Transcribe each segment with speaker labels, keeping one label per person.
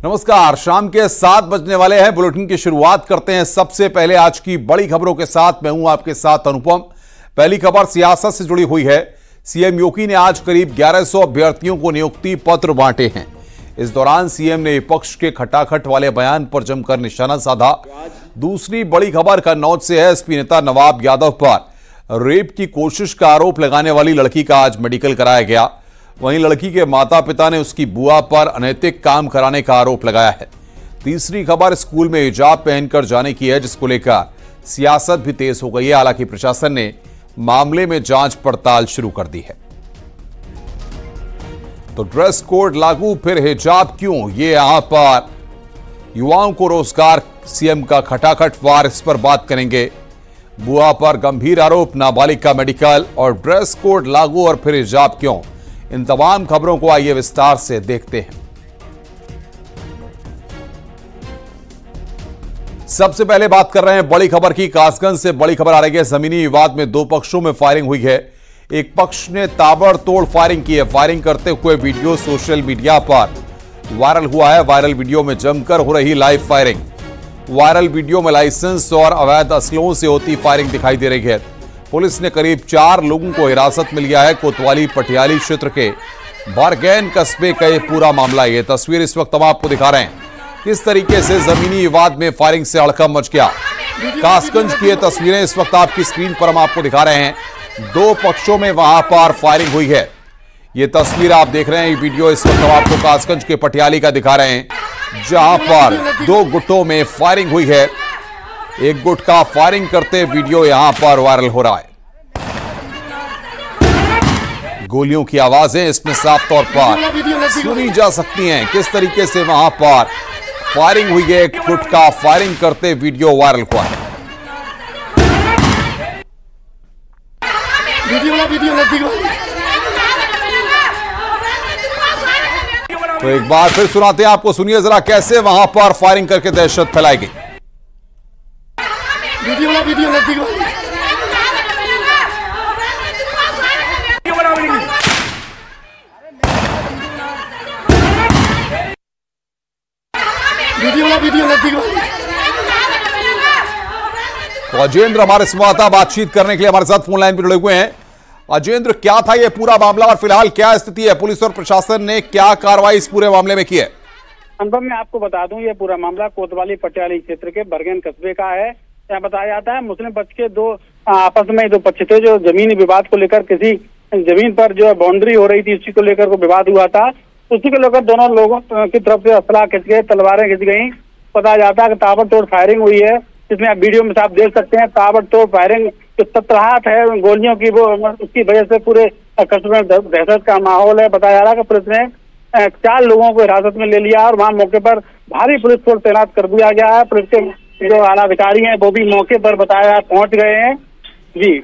Speaker 1: नमस्कार, शाम के 7 बजने वाले हैं। बुलेटिन की शुरुआत करते हैं सबसे पहले आज की बड़ी खबरों के साथ। मैं हूं आपके साथ अनुपम। पहली खबर सियासत से जुड़ी हुई है। सीएम योगी ने आज करीब 1100 अभ्यर्थियों को नियुक्ति पत्र बांटे हैं। इस दौरान सीएम ने विपक्ष के खटाखट वाले बयान पर जमकर निशाना साधा। दूसरी बड़ी खबर कन्नौज से है। एसपी नेता नवाब यादव पर रेप की कोशिश का आरोप लगाने वाली लड़की का आज मेडिकल कराया गया। वहीं लड़की के माता पिता ने उसकी बुआ पर अनैतिक काम कराने का आरोप लगाया है। तीसरी खबर स्कूल में हिजाब पहनकर जाने की है, जिसको लेकर सियासत भी तेज हो गई है। हालांकि प्रशासन ने मामले में जांच पड़ताल शुरू कर दी है। तो ड्रेस कोड लागू, फिर हिजाब क्यों, ये यहां पर युवाओं को रोजगार, सीएम का खटाखट वार, इस पर बात करेंगे। बुआ पर गंभीर आरोप, नाबालिग का मेडिकल और ड्रेस कोड लागू और फिर हिजाब क्यों, इन तमाम खबरों को आइए विस्तार से देखते हैं। सबसे पहले बात कर रहे हैं बड़ी खबर की। कासगंज से बड़ी खबर आ रही है। जमीनी विवाद में दो पक्षों में फायरिंग हुई है। एक पक्ष ने ताबड़तोड़ फायरिंग की है। फायरिंग करते हुए वीडियो सोशल मीडिया पर वायरल हुआ है। वायरल वीडियो में जमकर हो रही लाइव फायरिंग। वायरल वीडियो में लाइसेंस और अवैध असलों से होती फायरिंग दिखाई दे रही है। पुलिस ने करीब 4 लोगों को हिरासत में लिया है। कोतवाली पटियाली क्षेत्र के बरगैन कस्बे का यह पूरा मामला। ये तस्वीर इस वक्त हम आपको दिखा रहे हैं किस तरीके से जमीनी विवाद में फायरिंग से हड़कंप मच गया। कासगंज की ये तस्वीरें इस वक्त आपकी स्क्रीन पर हम आपको दिखा रहे हैं। दो पक्षों में वहां पर फायरिंग हुई है। ये तस्वीर आप देख रहे हैं। ये वीडियो इस वक्त हम आपको कासगंज के पटियाली का दिखा रहे हैं, जहां पर दो गुटों में फायरिंग हुई है। एक गुट का फायरिंग करते वीडियो यहां पर वायरल हो रहा है। गोलियों की आवाजें इसमें साफ तौर पर सुनी जा सकती हैं। किस तरीके से वहां पर फायरिंग हुई है। एक गुट का फायरिंग करते वीडियो वायरल हुआ है। तो एक बार फिर सुनाते हैं आपको, सुनिए जरा कैसे वहां पर फायरिंग करके दहशत फैलाई गई। तो अजेंद्र हमारे संवाददाता बातचीत करने के लिए हमारे साथ फोन लाइन पर जुड़े हुए हैं। अजेंद्र, क्या था ये पूरा मामला और फिलहाल क्या स्थिति है? पुलिस और प्रशासन ने क्या कार्रवाई इस पूरे मामले में की है?
Speaker 2: अनुपम, मैं आपको बता दूं, ये पूरा मामला कोतवाली पटियाली क्षेत्र के बरगैन कस्बे का है। यहाँ बताया जाता है मुस्लिम पक्ष के दो आपस में दो पक्ष थे, जो जमीनी विवाद को लेकर किसी जमीन पर जो बाउंड्री हो रही थी, उसी को लेकर को विवाद हुआ था। उसी को लेकर दोनों लोगों की तरफ से असला खिंच गए, तलवारें खिंच गई। बताया जाता है कि ताबड़तोड़ फायरिंग हुई है, जिसमें आप वीडियो में आप देख सकते हैं। ताबड़तोड़ फायरिंग, जो ततराहट है गोलियों की, वो उसकी वजह से पूरे कस्बे में दहशत का माहौल है। बताया जा रहा है कि पुलिस ने 4 लोगों को हिरासत में ले लिया और वहां मौके पर भारी पुलिस फोर्स तैनात कर दिया गया है। पुलिस के जो आला अधिकारी हैं वो भी मौके पर बताया पहुंच गए हैं। जी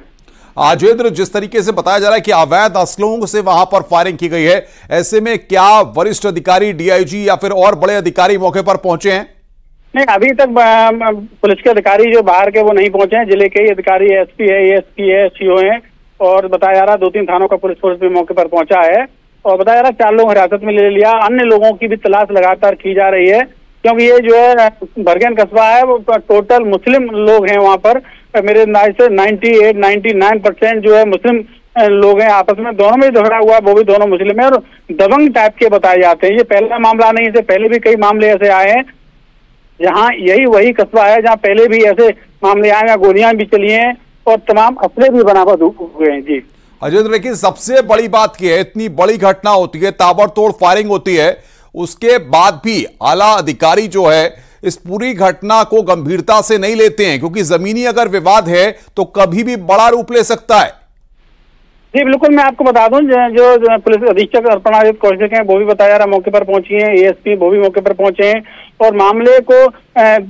Speaker 1: अजेंद्र, जिस तरीके से बताया जा रहा है कि अवैध असलों से वहां पर फायरिंग की गई है, ऐसे में क्या वरिष्ठ अधिकारी, डीआईजी या फिर और बड़े अधिकारी मौके पर पहुंचे हैं?
Speaker 2: नहीं, अभी तक पुलिस के अधिकारी जो बाहर के वो नहीं पहुंचे हैं। जिले के अधिकारी एसपी है, एएसपी है, सीओ हैं, और बताया जा रहा है 2-3 थानों का पुलिस फोर्स भी मौके पर पहुंचा है। और बताया जा रहा है 4 लोग हिरासत में ले लिया। अन्य लोगों की भी तलाश लगातार की जा रही है, क्योंकि ये जो है बरगैन कस्बा है, वो टोटल मुस्लिम लोग हैं वहां पर। मेरे अंदाज से 98-99% जो है मुस्लिम लोग हैं। आपस में दोनों में झगड़ा हुआ, वो भी दोनों मुस्लिम है और दबंग टाइप के बताए जाते हैं। ये पहला मामला नहीं, इससे पहले भी कई मामले ऐसे आए हैं, जहाँ यही वही कस्बा है जहाँ पहले भी ऐसे मामले आए हैं, गोलियां भी चली हैं और तमाम असले भी बरामद हुए हैं। जी
Speaker 1: अजेंद्र, लेकिन सबसे बड़ी बात की है, इतनी बड़ी घटना होती है, ताबड़तोड़ फायरिंग होती है, उसके बाद भी आला अधिकारी जो है इस पूरी घटना को गंभीरता से नहीं लेते हैं, क्योंकि जमीनी अगर विवाद है तो कभी भी बड़ा रूप ले सकता है।
Speaker 2: जी बिल्कुल, मैं आपको बता दूं, जो पुलिस अधीक्षक अर्पणादित्य कौशिक हैं वो भी बताया रहा मौके पर पहुंची हैं। एएसपी वो भी मौके पर पहुंचे हैं और मामले को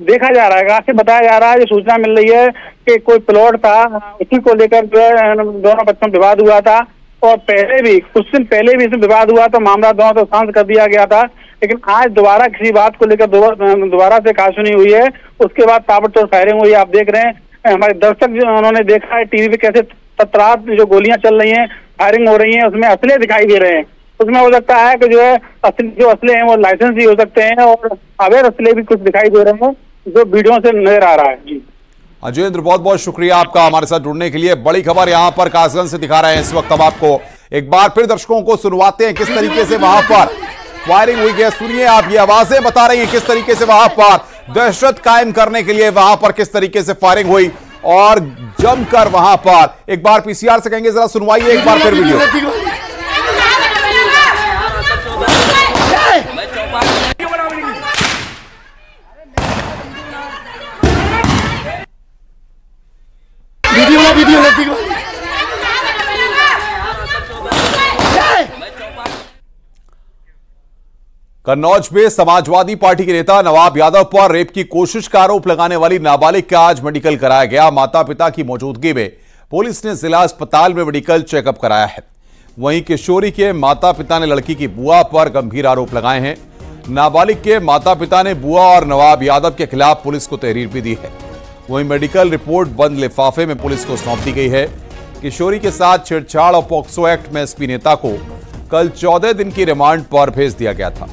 Speaker 2: देखा जा रहा है। कहाँ से बताया जा रहा है, जो सूचना मिल रही है कि कोई प्लॉट था, उसी को लेकर जो है दोनों पक्षों में विवाद हुआ था और पहले भी कुछ दिन पहले भी इसमें विवाद हुआ, तो मामला दोनों तो शांत कर दिया गया था। लेकिन आज दोबारा किसी बात को लेकर दोबारा से कहासुनी हुई है। उसके बाद ताबड़तोड़ फायरिंग हुई। आप देख रहे हैं, हमारे दर्शक जो उन्होंने देखा है टीवी पे कैसे ततरात जो गोलियां चल रही हैं, फायरिंग हो रही है, उसमें असले दिखाई दे रहे हैं। उसमें हो सकता है कि जो है जो असले हैं वो लाइसेंस भी हो सकते हैं और अवैध असले भी कुछ दिखाई दे रहे हैं, जो वीडियो से नजर आ रहा है। जी
Speaker 1: अजयेंद्र, बहुत बहुत शुक्रिया आपका हमारे साथ जुड़ने के लिए। बड़ी खबर यहां पर कासगंज से दिखा रहे हैं इस वक्त हम आपको। एक बार फिर दर्शकों को सुनवाते हैं किस तरीके से वहां पर फायरिंग हुई है। सुनिए आप, ये आवाजें बता रही हैं किस तरीके से वहां पर दहशत कायम करने के लिए वहां पर किस तरीके से फायरिंग हुई और जमकर वहां पर। एक बार पीसीआर से कहेंगे, जरा सुनवाइए एक बार फिर वीडियो। कन्नौज में समाजवादी पार्टी के नेता नवाब यादव पर रेप की कोशिश का आरोप लगाने वाली नाबालिग का आज मेडिकल कराया गया। माता पिता की मौजूदगी में पुलिस ने जिला अस्पताल में मेडिकल चेकअप कराया है। वहीं किशोरी के माता पिता ने लड़की की बुआ पर गंभीर आरोप लगाए हैं। नाबालिग के माता पिता ने बुआ और नवाब यादव के खिलाफ पुलिस को तहरीर भी दी है। वहीं मेडिकल रिपोर्ट बंद लिफाफे में पुलिस को सौंप दी गई है। किशोरी के साथ छेड़छाड़ और पॉक्सो एक्ट में एसपी नेता को कल 14 दिन की रिमांड पर भेज दिया गया था।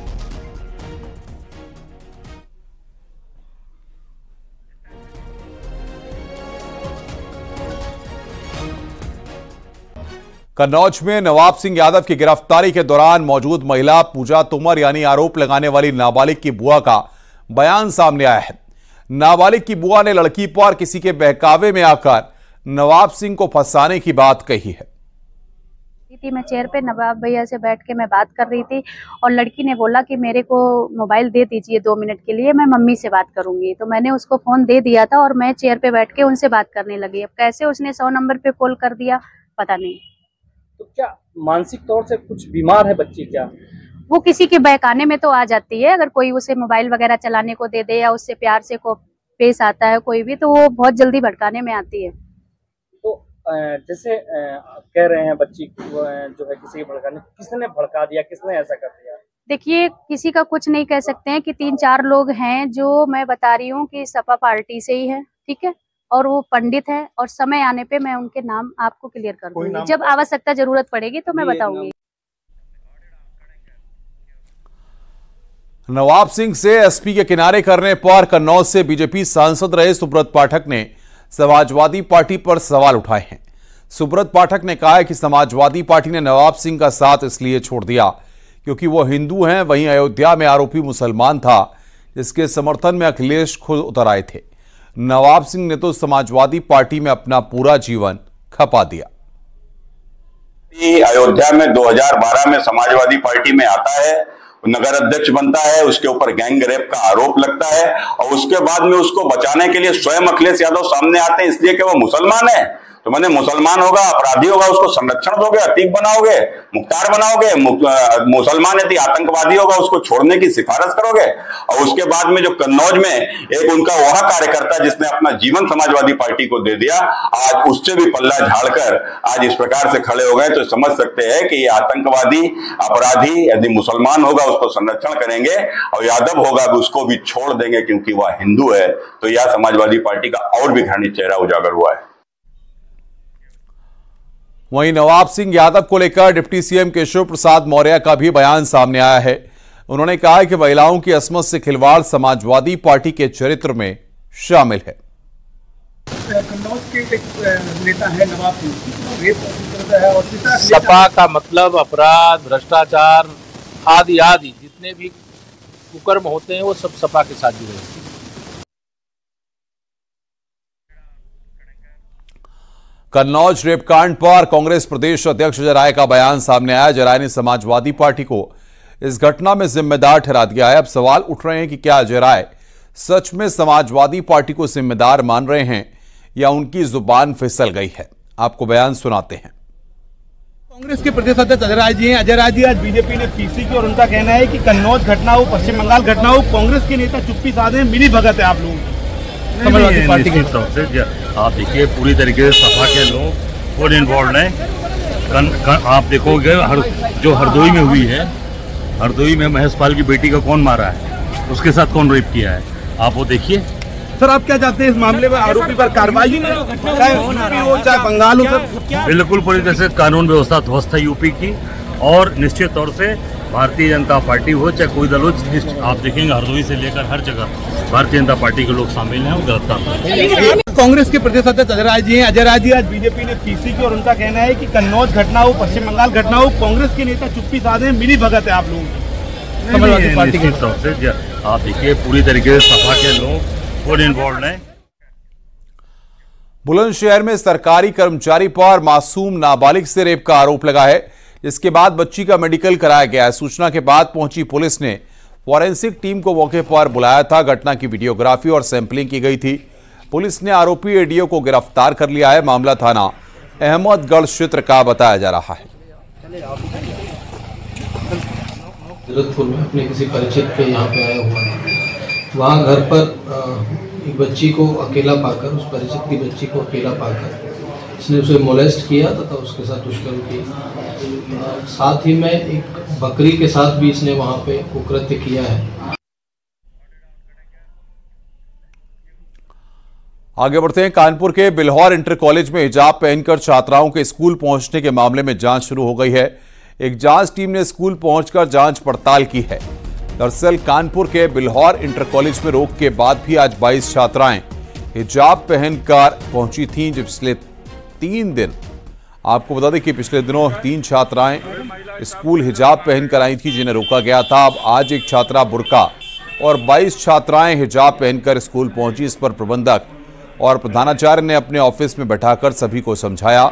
Speaker 1: कन्नौज में नवाब सिंह यादव की गिरफ्तारी के दौरान मौजूद महिला पूजा तोमर यानी आरोप लगाने वाली नाबालिग की बुआ का बयान सामने आया है। नाबालिग की बुआ ने लड़की पर किसी के बहकावे में आकर नवाब सिंह को फंसाने की बात कही है।
Speaker 3: मैं चेयर पे नवाब भैया से बैठ के मैं बात कर रही थी और लड़की ने बोला कि मेरे को मोबाइल दे दीजिए 2 मिनट के लिए, मैं मम्मी से बात करूंगी। तो मैंने उसको फोन दे दिया था और मैं चेयर पे बैठ के उनसे बात करने लगी। अब कैसे उसने 100 नंबर पे कॉल कर दिया पता नहीं।
Speaker 4: तो क्या मानसिक तौर से कुछ बीमार है बच्ची क्या?
Speaker 3: वो किसी के बहकाने में तो आ जाती है, अगर कोई उसे मोबाइल वगैरह चलाने को दे दे या उससे प्यार से को पेश आता है कोई भी, तो वो बहुत जल्दी भड़काने में आती है।
Speaker 4: तो जैसे आप कह रहे हैं बच्ची जो है किसी के भड़काने, किसने भड़का दिया, किसने ऐसा कर दिया?
Speaker 3: देखिए किसी का कुछ नहीं कह सकते हैं कि 3-4 लोग हैं जो मैं बता रही हूँ कि सपा पार्टी से ही है, ठीक है, और वो पंडित है और समय आने पे मैं उनके नाम आपको क्लियर कर दूंगी। जब आवश्यकता जरूरत पड़ेगी तो मैं बताऊंगी।
Speaker 1: नवाब सिंह से एसपी के किनारे करने पर कन्नौज से बीजेपी सांसद रहे सुब्रत पाठक ने समाजवादी पार्टी पर सवाल उठाए हैं। सुब्रत पाठक ने कहा है कि समाजवादी पार्टी ने नवाब सिंह का साथ इसलिए छोड़ दिया क्योंकि वो हिंदू हैं। वहीं अयोध्या में आरोपी मुसलमान था जिसके समर्थन में अखिलेश खुद उतर आए थे। नवाब सिंह ने तो समाजवादी पार्टी में अपना पूरा जीवन खपा दिया।
Speaker 5: अयोध्या में 2012 में समाजवादी पार्टी में आता है, नगर अध्यक्ष बनता है, उसके ऊपर गैंग रेप का आरोप लगता है और उसके बाद में उसको बचाने के लिए स्वयं अखिलेश यादव सामने आते हैं इसलिए कि वो मुसलमान है। तो मैंने मुसलमान होगा, अपराधी होगा, उसको संरक्षण दोगे, अतीक बनाओगे, मुख्तार बनाओगे, मुसलमान यदि आतंकवादी होगा उसको छोड़ने की सिफारिश करोगे। और उसके बाद में जो कन्नौज में एक उनका वह कार्यकर्ता जिसने अपना जीवन समाजवादी पार्टी को दे दिया, आज उससे भी पल्ला झाड़कर आज इस प्रकार से खड़े हो गए, तो समझ सकते हैं कि ये आतंकवादी अपराधी यदि मुसलमान होगा उसको संरक्षण करेंगे और यादव होगा उसको भी छोड़ देंगे क्योंकि वह हिंदू है। तो यह समाजवादी पार्टी का और भी घृणित चेहरा उजागर हुआ है।
Speaker 1: वहीं नवाब सिंह यादव को लेकर डिप्टी सीएम केशव प्रसाद मौर्य का भी बयान सामने आया है। उन्होंने कहा कि महिलाओं की असमत से खिलवाड़ समाजवादी पार्टी के चरित्र में शामिल है।
Speaker 6: कन्नौज के एक नेता है नवाब सिंह,
Speaker 7: सपा का मतलब अपराध, भ्रष्टाचार आदि आदि जितने भी कुकर्म होते हैं वो सब सपा के साथ जुड़े हैं।
Speaker 1: कन्नौज रेपकांड पर कांग्रेस प्रदेश अध्यक्ष अजय राय का बयान सामने आया। अजय राय ने समाजवादी पार्टी को इस घटना में जिम्मेदार ठहरा दिया है। अब सवाल उठ रहे हैं कि क्या अजय राय सच में समाजवादी पार्टी को जिम्मेदार मान रहे हैं या उनकी जुबान फिसल गई है। आपको बयान सुनाते हैं।
Speaker 6: कांग्रेस के प्रदेश अध्यक्ष अजय राय जी हैं। अजय राय जी आज बीजेपी ने पीसी की और उनका कहना है कि कन्नौज घटना हो, पश्चिम बंगाल घटना हो, कांग्रेस के नेता चुप्पी साधे, मिली भगत है आप लोगों की समाजवादी पार्टी की
Speaker 8: तरफ से। आप देखिए पूरी तरीके से सपा के लोग फुल इन्वॉल्व हैं। आप देखोगे जो हरदोई में हुई है, हरदोई में महेश पाल की बेटी को कौन मारा है, उसके साथ कौन रेप किया है, आप वो देखिए।
Speaker 6: सर आप क्या चाहते हैं इस मामले में आरोपी पर कार्रवाई चाहे बंगाल हो? सर
Speaker 8: बिल्कुल पूरी तरह से कानून व्यवस्था ध्वस्त है यूपी की और निश्चित तौर से भारतीय जनता पार्टी हो चाहे कोई दल हो, आप देखेंगे हरदोई से लेकर हर जगह भारतीय जनता पार्टी के लोग शामिल हैं और गिरफ्तार।
Speaker 6: कांग्रेस के प्रदेश अध्यक्ष अजय राय जी हैं। अजय राय जी आज बीजेपी ने पीसी की और उनका कहना है कि कन्नौज घटना हो, पश्चिम बंगाल घटना हो, कांग्रेस के नेता चुप्पी साधे, मिली भगत है आप लोगों की समाजवादी पार्टी के
Speaker 8: तौर से। आप देखिए पूरी तरीके से सपा के लोग फुल इन्वॉल्व हैं।
Speaker 1: बुलंदशहर में सरकारी कर्मचारी पर मासूम नाबालिग से रेप का आरोप लगा है, जिसके बाद बच्ची का मेडिकल कराया गया है। सूचना के बाद पहुंची पुलिस ने फॉरेंसिक टीम को मौके पर बुलाया था। घटना की वीडियोग्राफी और सैंपलिंग की गई थी। पुलिस ने आरोपी एडीओ को गिरफ्तार कर लिया है। मामला थाना अहमदगढ़ क्षेत्र का बताया जा रहा है।
Speaker 9: जरूरतपुर में अपने किसी परिचित के यहाँ पे आया हुआ था। वहाँ घर पर एक बच्ची को अकेला पाकर, उस परिचित की बच्ची को अकेला पाकर इसने उसे मोलेस्ट किया तथा उसके साथ दुष्कर्म किया। साथ ही में एक बकरी के साथ भी इसने वहाँ पे कुकृत्य किया है।
Speaker 1: आगे बढ़ते हैं। कानपुर के बिल्हौर इंटर कॉलेज में हिजाब पहनकर छात्राओं के स्कूल पहुंचने के मामले में जांच शुरू हो गई है। एक जांच टीम ने स्कूल पहुंचकर जांच पड़ताल की है। दरअसल कानपुर के बिल्हौर इंटर कॉलेज में रोक के बाद भी आज 22 छात्राएं हिजाब पहनकर पहुंची थीं। जो पिछले 3 दिन, आपको बता दें कि पिछले दिनों 3 छात्राएं स्कूल हिजाब पहनकर आई थी, जिन्हें रोका गया था। अब आज एक छात्रा बुर्का और 22 छात्राएं हिजाब पहनकर स्कूल पहुंची। इस पर प्रबंधक और प्रधानाचार्य ने अपने ऑफिस में बैठाकर सभी को समझाया।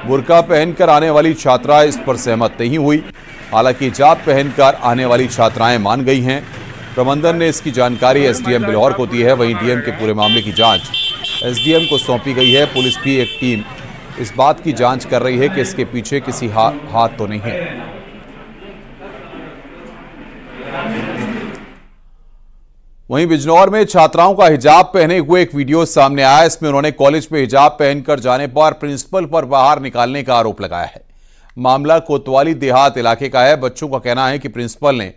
Speaker 1: बुर्का पहनकर आने वाली छात्रा इस पर सहमत नहीं हुई। हालांकि हिजाब पहनकर आने वाली छात्राएं मान गई हैं। प्रबंधन ने इसकी जानकारी एसडीएम बिल्हौर को दी है। वहीं डीएम के पूरे मामले की जांच एसडीएम को सौंपी गई है। पुलिस भी एक टीम इस बात की जांच कर रही है कि इसके पीछे किसी हाथ तो नहीं है। वहीं बिजनौर में छात्राओं का हिजाब पहने हुए एक वीडियो सामने आया। इसमें उन्होंने कॉलेज में हिजाब पहनकर जाने पर प्रिंसिपल पर बाहर निकालने का आरोप लगाया है। मामला कोतवाली देहात इलाके का है। बच्चों का कहना है कि प्रिंसिपल ने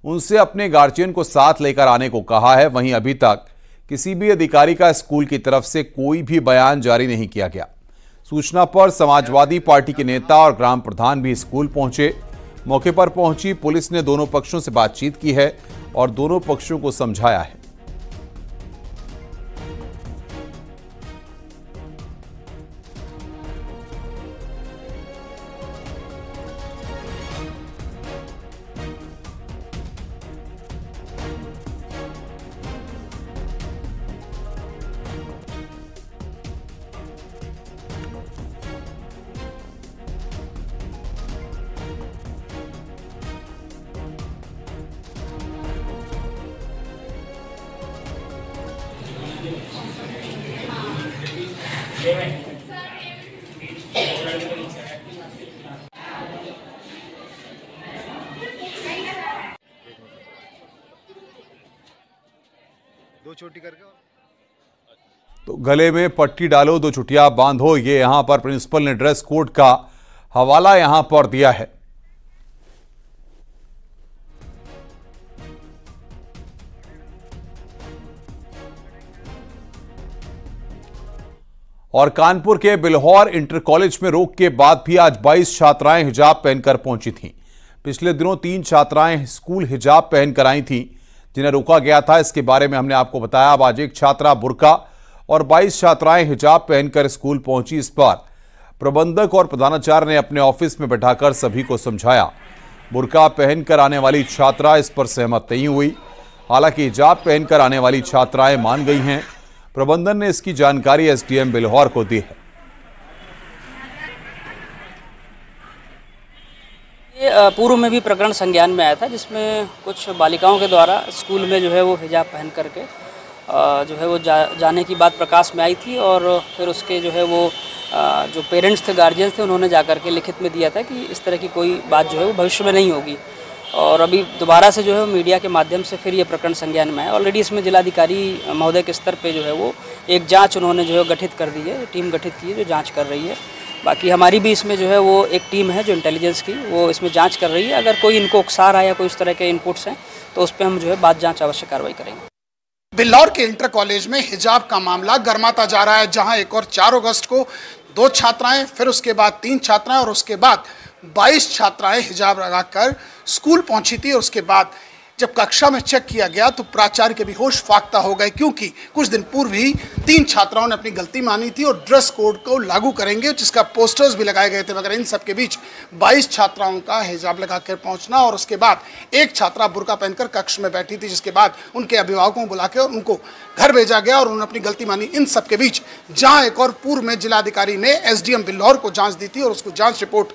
Speaker 1: उनसे अपने गार्जियन को साथ लेकर आने को कहा है। वहीं अभी तक किसी भी अधिकारी का स्कूल की तरफ से कोई भी बयान जारी नहीं किया गया। सूचना पर समाजवादी पार्टी के नेता और ग्राम प्रधान भी स्कूल पहुंचे। मौके पर पहुंची पुलिस ने दोनों पक्षों से बातचीत की है और दोनों पक्षों को समझाया है।
Speaker 6: दो चोटी करके
Speaker 1: तो गले में पट्टी डालो, 2 चुटिया बांधो, ये यहां पर प्रिंसिपल ने ड्रेस कोड का हवाला यहां पर दिया है। और कानपुर के बिल्हौर इंटर कॉलेज में रोक के बाद भी आज 22 छात्राएं हिजाब पहनकर पहुंची थीं। पिछले दिनों 3 छात्राएं स्कूल हिजाब पहनकर आई थीं, जिन्हें रोका गया था। इसके बारे में हमने आपको बताया। अब आज एक छात्रा बुर्का और 22 छात्राएं हिजाब पहनकर स्कूल पहुंची। इस पर प्रबंधक और प्रधानाचार्य ने अपने ऑफिस में बैठाकर सभी को समझाया। बुर्का पहनकर आने वाली छात्रा इस पर सहमत नहीं हुई। हालांकि हिजाब पहनकर आने वाली छात्राएं मान गई हैं। प्रबंधन ने इसकी जानकारी एसडीएम बिल्हौर को दी है।
Speaker 10: पूर्व में भी प्रकरण संज्ञान में आया था, जिसमें कुछ बालिकाओं के द्वारा स्कूल में जो है वो हिजाब पहन करके जो है वो जाने की बात प्रकाश में आई थी। और फिर उसके जो है वो जो पेरेंट्स थे, गार्जियंस थे, उन्होंने जाकर के लिखित में दिया था कि इस तरह की कोई बात जो है वो भविष्य में नहीं होगी। और अभी दोबारा से जो है मीडिया के माध्यम से फिर ये प्रकरण संज्ञान में है। ऑलरेडी इसमें जिलाधिकारी महोदय के स्तर पे जो है वो एक जांच उन्होंने जो है गठित कर दी है, टीम गठित की है जो जांच कर रही है। बाकी हमारी भी इसमें जो है वो एक टीम है जो इंटेलिजेंस की, वो इसमें जांच कर रही है। अगर कोई इनको उकसा या कोई इस तरह के इनपुट्स हैं तो उस पर हम जो है बाद जांच अवश्य कार्रवाई करेंगे।
Speaker 11: बिल्हौर के इंटर कॉलेज में हिजाब का मामला गर्माता जा रहा है, जहां एक और 4 अगस्त को 2 छात्राएं, फिर उसके बाद 3 छात्राएं और उसके बाद 22 छात्राएं हिजाब लगाकर स्कूल पहुंची थी और उसके बाद जब कक्षा में चेक किया गया तो प्राचार्य के भी होश फाख्ता हो गए, क्योंकि कुछ दिन पूर्व ही 3 छात्राओं ने अपनी गलती मानी थी और ड्रेस कोड को लागू करेंगे, जिसका पोस्टर्स भी लगाए गए थे। मगर इन सब के बीच 22 छात्राओं का हिजाब लगाकर पहुंचना और उसके बाद एक छात्रा बुर्का पहनकर कक्ष में बैठी थी, जिसके बाद उनके अभिभावकों को बुला के और उनको घर भेजा गया और उन्होंने अपनी गलती मानी। इन सब के बीच जहाँ एक और पूर्व में जिलाधिकारी ने SDM बिल्लौर को जाँच दी थी और उसको जाँच रिपोर्ट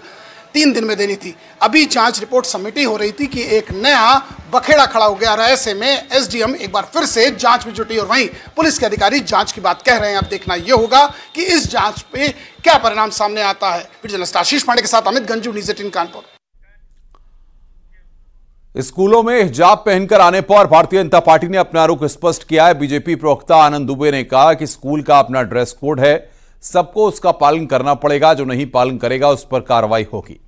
Speaker 11: 3 दिन में देनी थी। अभी जांच रिपोर्ट सबमिट हो रही थी कि एक नया बखेड़ा खड़ा हो गया। ऐसे में SDM एक बार फिर से जांच में जुटी और वहीं पुलिस के अधिकारी जांच की बात कह रहे हैं। अब देखना यह होगा कि इस जांच पे क्या परिणाम सामने आता है। वीडियो जर्नलिस्ट आशीष पांडे के साथ अमित गंजू, न्यूज़ 18 कानपुर।
Speaker 1: स्कूलों में हिजाब पहनकर आने पर भारतीय जनता पार्टी ने अपना रुख स्पष्ट किया है। बीजेपी प्रवक्ता आनंद दुबे ने कहा कि स्कूल का अपना ड्रेस कोड है, सबको उसका पालन करना पड़ेगा, जो नहीं पालन करेगा उस पर कार्रवाई होगी।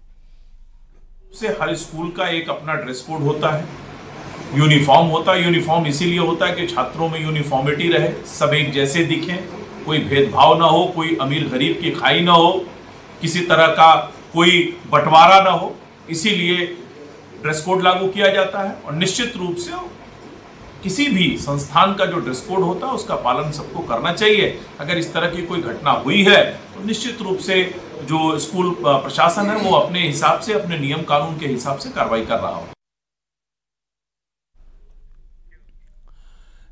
Speaker 12: से हर स्कूल का एक अपना ड्रेस कोड होता है, यूनिफॉर्म होता है। यूनिफॉर्म इसीलिए होता है कि छात्रों में यूनिफॉर्मिटी रहे, सब एक जैसे दिखें, कोई भेदभाव ना हो, कोई अमीर गरीब की खाई ना हो, किसी तरह का कोई बंटवारा ना हो, इसीलिए ड्रेस कोड लागू किया जाता है। और निश्चित रूप से किसी भी संस्थान का जो ड्रेस कोड होता है उसका पालन सबको करना चाहिए। अगर इस तरह की कोई घटना हुई है तो निश्चित रूप से जो स्कूल प्रशासन है वो अपने हिसाब से, अपने नियम कानून के हिसाब से कार्रवाई कर रहा हो।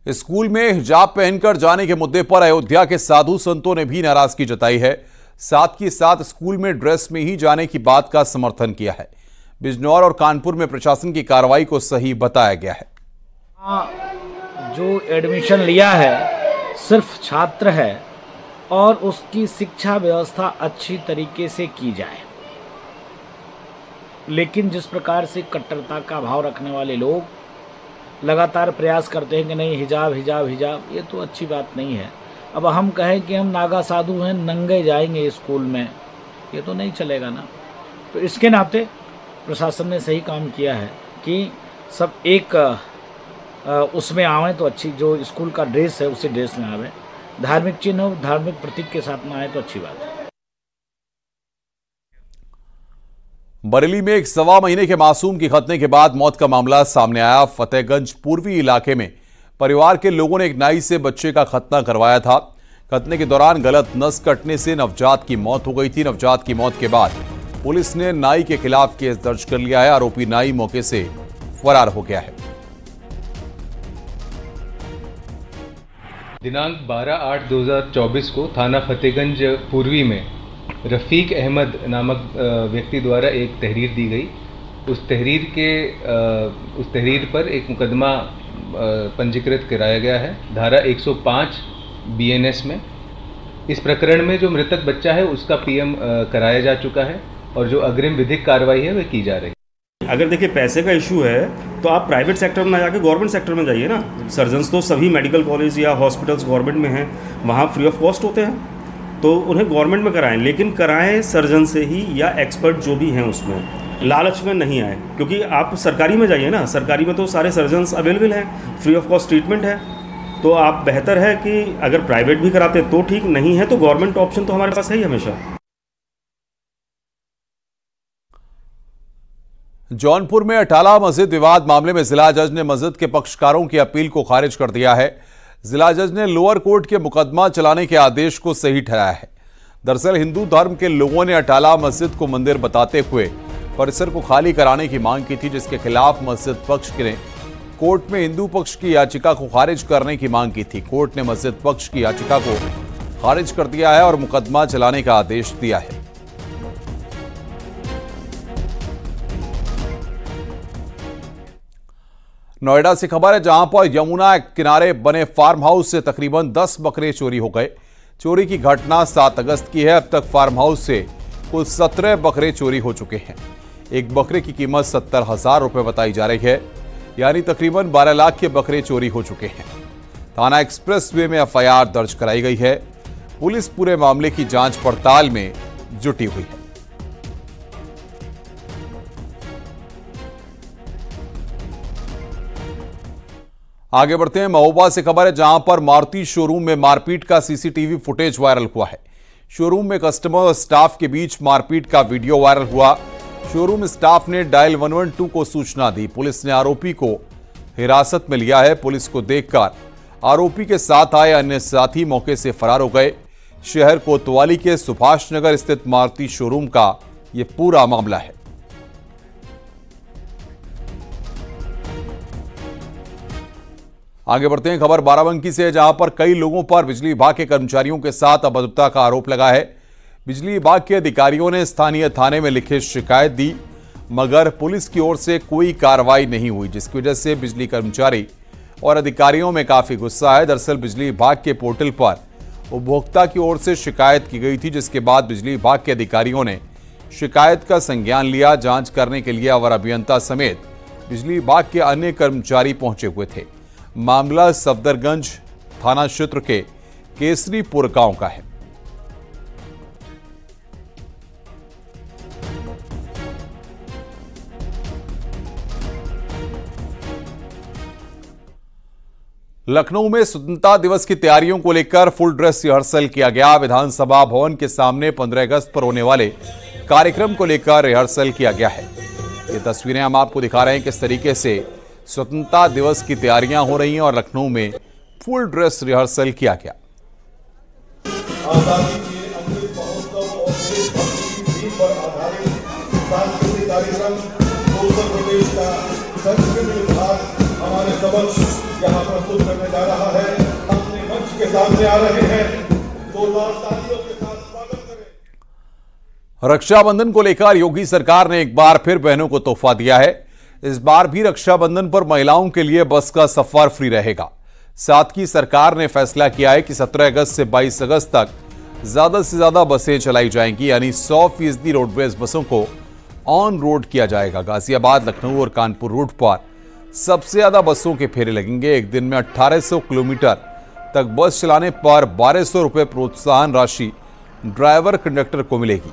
Speaker 1: स्कूल में हिजाब पहनकर जाने के मुद्दे पर अयोध्या के साधु संतों ने भी नाराजगी जताई है। साथ ही साथ स्कूल में ड्रेस में ही जाने की बात का समर्थन किया है। बिजनौर और कानपुर में प्रशासन की कार्रवाई को सही बताया गया है।
Speaker 13: जो एडमिशन लिया है सिर्फ छात्र है और उसकी शिक्षा व्यवस्था अच्छी तरीके से की जाए, लेकिन जिस प्रकार से कट्टरता का भाव रखने वाले लोग लगातार प्रयास करते हैं कि नहीं हिजाब हिजाब हिजाब, ये तो अच्छी बात नहीं है। अब हम कहें कि हम नागा साधु हैं, नंगे जाएंगे स्कूल में, ये तो नहीं चलेगा ना। तो इसके नाते प्रशासन ने सही काम किया है कि सब एक उसमें आवें तो अच्छी, जो स्कूल का ड्रेस है उसी ड्रेस में आवे, धार्मिक चिन्ह हो, धार्मिक प्रतीक के साथ में आए तो अच्छी बात है।
Speaker 1: बरेली में एक 1.25 महीने के मासूम की खतने के बाद मौत का मामला सामने आया। फतेहगंज पूर्वी इलाके में परिवार के लोगों ने एक नाई से बच्चे का खतना करवाया था। खतने के दौरान गलत नस कटने से नवजात की मौत हो गई थी। नवजात की मौत के बाद पुलिस ने नाई के खिलाफ केस दर्ज कर लिया है। आरोपी नाई मौके से फरार हो गया है।
Speaker 14: दिनांक 12/8/2024 को थाना फतेहगंज पूर्वी में रफ़ीक अहमद नामक व्यक्ति द्वारा एक तहरीर दी गई। उस तहरीर पर एक मुकदमा पंजीकृत कराया गया है धारा 105 BNS में। इस प्रकरण में जो मृतक बच्चा है उसका PM कराया जा चुका है और जो अग्रिम विधिक कार्रवाई है वह की जा रही है।
Speaker 15: अगर देखिए पैसे का इशू है तो आप प्राइवेट सेक्टर में ना जाके गवर्नमेंट सेक्टर में जाइए ना। सर्जन्स तो सभी मेडिकल कॉलेज या हॉस्पिटल्स गवर्नमेंट में हैं, वहाँ फ्री ऑफ कॉस्ट होते हैं, तो उन्हें गवर्नमेंट में कराएं, लेकिन कराएं सर्जन से ही या एक्सपर्ट जो भी हैं उसमें। लालच में नहीं आए, क्योंकि आप सरकारी में जाइए ना, सरकारी में तो सारे सर्जन्स अवेलेबल हैं, फ्री ऑफ कॉस्ट ट्रीटमेंट है। तो आप बेहतर है कि अगर प्राइवेट भी कराते तो ठीक, नहीं है तो गवर्नमेंट ऑप्शन तो हमारे पास है ही हमेशा।
Speaker 1: जौनपुर में अटाला मस्जिद विवाद मामले में जिला जज ने मस्जिद के पक्षकारों की अपील को खारिज कर दिया है। जिला जज ने लोअर कोर्ट के मुकदमा चलाने के आदेश को सही ठहराया है। दरअसल हिंदू धर्म के लोगों ने अटाला मस्जिद को मंदिर बताते हुए परिसर को खाली कराने की मांग की थी, जिसके खिलाफ मस्जिद पक्ष ने कोर्ट में हिंदू पक्ष की याचिका को खारिज करने की मांग की थी। कोर्ट ने मस्जिद पक्ष की याचिका को खारिज कर दिया है और मुकदमा चलाने का आदेश दिया है। नोएडा से खबर है, जहां पर यमुना किनारे बने फार्म हाउस से तकरीबन 10 बकरे चोरी हो गए। चोरी की घटना 7 अगस्त की है। अब तक फार्म हाउस से कुल 17 बकरे चोरी हो चुके हैं। एक बकरे की कीमत 70,000 रुपए बताई जा रही है, यानी तकरीबन 12 लाख के बकरे चोरी हो चुके हैं। थाना एक्सप्रेस वे में FIR दर्ज कराई गई है। पुलिस पूरे मामले की जांच पड़ताल में जुटी हुई है। आगे बढ़ते हैं, महोबा से खबर है, जहां पर मारुति शोरूम में मारपीट का CCTV फुटेज वायरल हुआ है। शोरूम में कस्टमर और स्टाफ के बीच मारपीट का वीडियो वायरल हुआ। शोरूम स्टाफ ने डायल 112 को सूचना दी। पुलिस ने आरोपी को हिरासत में लिया है। पुलिस को देखकर आरोपी के साथ आए अन्य साथी मौके से फरार हो गए। शहर कोतवाली के सुभाष नगर स्थित मारुति शोरूम का यह पूरा मामला है। आगे बढ़ते हैं, खबर बाराबंकी से, जहां पर कई लोगों पर बिजली विभाग के कर्मचारियों के साथ अभद्रता का आरोप लगा है। बिजली विभाग के अधिकारियों ने स्थानीय थाने में लिखित शिकायत दी, मगर पुलिस की ओर से कोई कार्रवाई नहीं हुई, जिसकी वजह से बिजली कर्मचारी और अधिकारियों में काफी गुस्सा है। दरअसल बिजली विभाग के पोर्टल पर उपभोक्ता की ओर से शिकायत की गई थी, जिसके बाद बिजली विभाग के अधिकारियों ने शिकायत का संज्ञान लिया। जांच करने के लिए अवर अभियंता समेत बिजली विभाग के अन्य कर्मचारी पहुंचे हुए थे। मामला सफदरगंज थाना क्षेत्र के केसरीपुर गांव का है। लखनऊ में स्वतंत्रता दिवस की तैयारियों को लेकर फुल ड्रेस रिहर्सल किया गया। विधानसभा भवन के सामने 15 अगस्त पर होने वाले कार्यक्रम को लेकर रिहर्सल किया गया है। ये तस्वीरें हम आपको दिखा रहे हैं किस तरीके से स्वतंत्रता दिवस की तैयारियां हो रही हैं और लखनऊ में फुल ड्रेस रिहर्सल किया गया।
Speaker 16: आजादी के अमृत महोत्सव और देशभक्ति पर आधारित सांस्कृतिक कार्यक्रम उत्तर प्रदेश का संस्कृति विभाग हमारे समक्ष यहाँ प्रस्तुत करने जा रहा है। अपने मंच के सामने आ रहे हैं, जोरदार तालियों के साथ स्वागत करें।
Speaker 1: रक्षाबंधन को लेकर योगी सरकार ने एक बार फिर बहनों को तोहफा दिया है। इस बार भी रक्षाबंधन पर महिलाओं के लिए बस का सफर फ्री रहेगा। साथ ही सरकार ने फैसला किया है कि 17 अगस्त से 22 अगस्त तक ज्यादा से ज्यादा बसें चलाई जाएंगी, यानी 100% रोडवेज बसों को ऑन रोड किया जाएगा। गाजियाबाद, लखनऊ और कानपुर रूट पर सबसे ज्यादा बसों के फेरे लगेंगे। एक दिन में 1800 किलोमीटर तक बस चलाने पर 1200 रुपए प्रोत्साहन राशि ड्राइवर कंडक्टर को मिलेगी।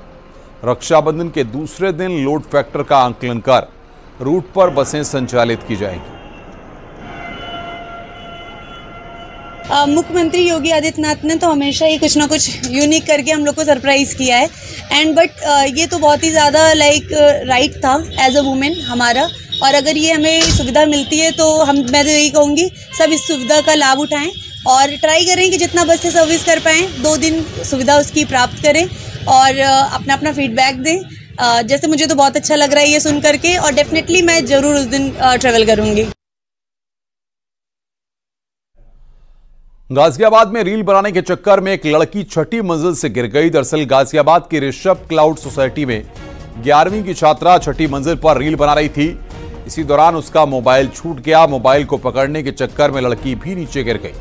Speaker 1: रक्षाबंधन के दूसरे दिन लोड फैक्टर का आंकलन कर रूट पर बसें संचालित की जाएंगी।
Speaker 17: मुख्यमंत्री योगी आदित्यनाथ ने तो हमेशा ही कुछ ना कुछ यूनिक करके हम लोग को सरप्राइज किया है एंड बट ये तो बहुत ही ज़्यादा राइट था एज अ वुमेन हमारा। और अगर ये हमें सुविधा मिलती है तो मैं तो यही कहूँगी सब इस सुविधा का लाभ उठाएं और ट्राई करें कि जितना बस से सर्विस कर पाएँ 2 दिन सुविधा उसकी प्राप्त करें और अपना अपना फीडबैक दें। जैसे मुझे तो बहुत अच्छा लग रहा है ये सुन करके और डेफिनेटली मैं ज़रूर उस दिन ट्रेवल करूँगी।
Speaker 1: गाजियाबाद में रील बनाने के चक्कर में एक लड़की 6ठी मंजिल से गिर गई। दरअसल गाजियाबाद की ऋषभ क्लाउड सोसाइटी में 11वीं की छात्रा 6ठी मंजिल पर रील बना रही थी। इसी दौरान उसका मोबाइल छूट गया। मोबाइल को पकड़ने के चक्कर में लड़की भी नीचे गिर गई।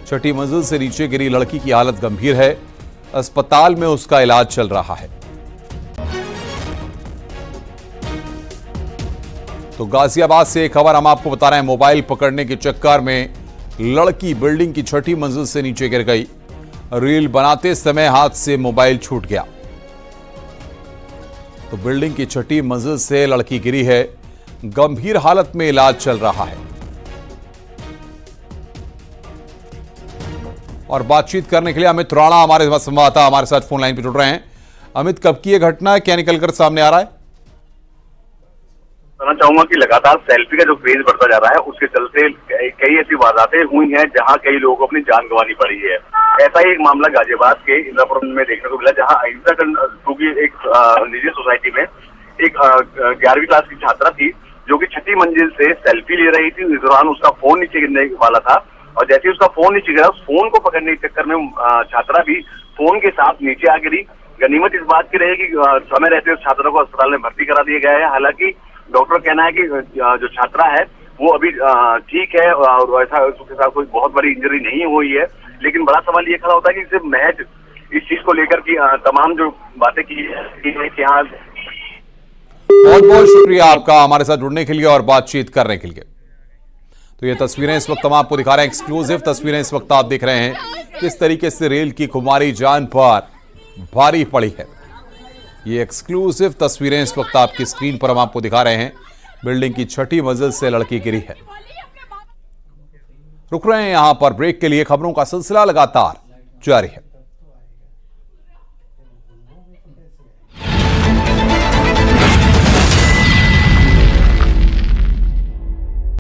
Speaker 1: 6ठी मंजिल से नीचे गिरी लड़की की हालत गंभीर है। अस्पताल में उसका इलाज चल रहा है। तो गाजियाबाद से एक खबर हम आपको बता रहे हैं। मोबाइल पकड़ने के चक्कर में लड़की बिल्डिंग की 6ठी मंजिल से नीचे गिर गई। रील बनाते समय हाथ से मोबाइल छूट गया। तो बिल्डिंग की 6ठी मंजिल से लड़की गिरी है। गंभीर हालत में इलाज चल रहा है। और बातचीत करने के लिए अमित राणा हमारे संवाददाता हमारे साथ फोन लाइन पर जुड़ रहे हैं। अमित, कब की यह घटना है, क्या निकलकर सामने आ रहा है?
Speaker 18: कहना चाहूंगा कि लगातार सेल्फी का जो क्रेज बढ़ता जा रहा है उसके चलते कई ऐसी वारदातें हुई हैं जहां कई लोगों को अपनी जान गंवानी पड़ी है। ऐसा ही एक मामला गाजियाबाद के इंद्रापुरम में देखने को मिला, जहां अहिंसा की एक निजी सोसाइटी में एक 11वीं क्लास की छात्रा थी जो कि 6ठी मंजिल से सेल्फी ले रही थी। इस दौरान उसका फोन नीचे गिरने वाला था और जैसे ही उसका फोन नीचे गिरा, उस फोन को पकड़ने के चक्कर में छात्रा भी फोन के साथ नीचे आ गिरी। गनीमत इस बात की रही कि समय रहते उस छात्रा को अस्पताल में भर्ती करा दिया गया है। हालांकि डॉक्टर कहना है कि जो छात्रा है वो अभी ठीक है और ऐसा उसके साथ कोई बहुत बड़ी इंजरी नहीं हुई है। लेकिन बड़ा सवाल ये खड़ा होता है कि सिर्फ महज इस चीज को लेकर की तमाम जो बातें की है कि हाँ।
Speaker 1: बहुत बहुत शुक्रिया आपका हमारे साथ जुड़ने के लिए और बातचीत करने के लिए। तो ये तस्वीरें इस वक्त हम आपको दिखा रहे हैं, एक्सक्लूसिव तस्वीरें इस वक्त आप देख रहे हैं किस तरीके से रेल की खुमारी जान पर भारी पड़ी है। ये एक्सक्लूसिव तस्वीरें इस वक्त आपकी स्क्रीन पर हम आपको दिखा रहे हैं। बिल्डिंग की 6ठी मंजिल से लड़की गिरी है। रुक रहे हैं यहां पर ब्रेक के लिए। खबरों का सिलसिला लगातार जारी है।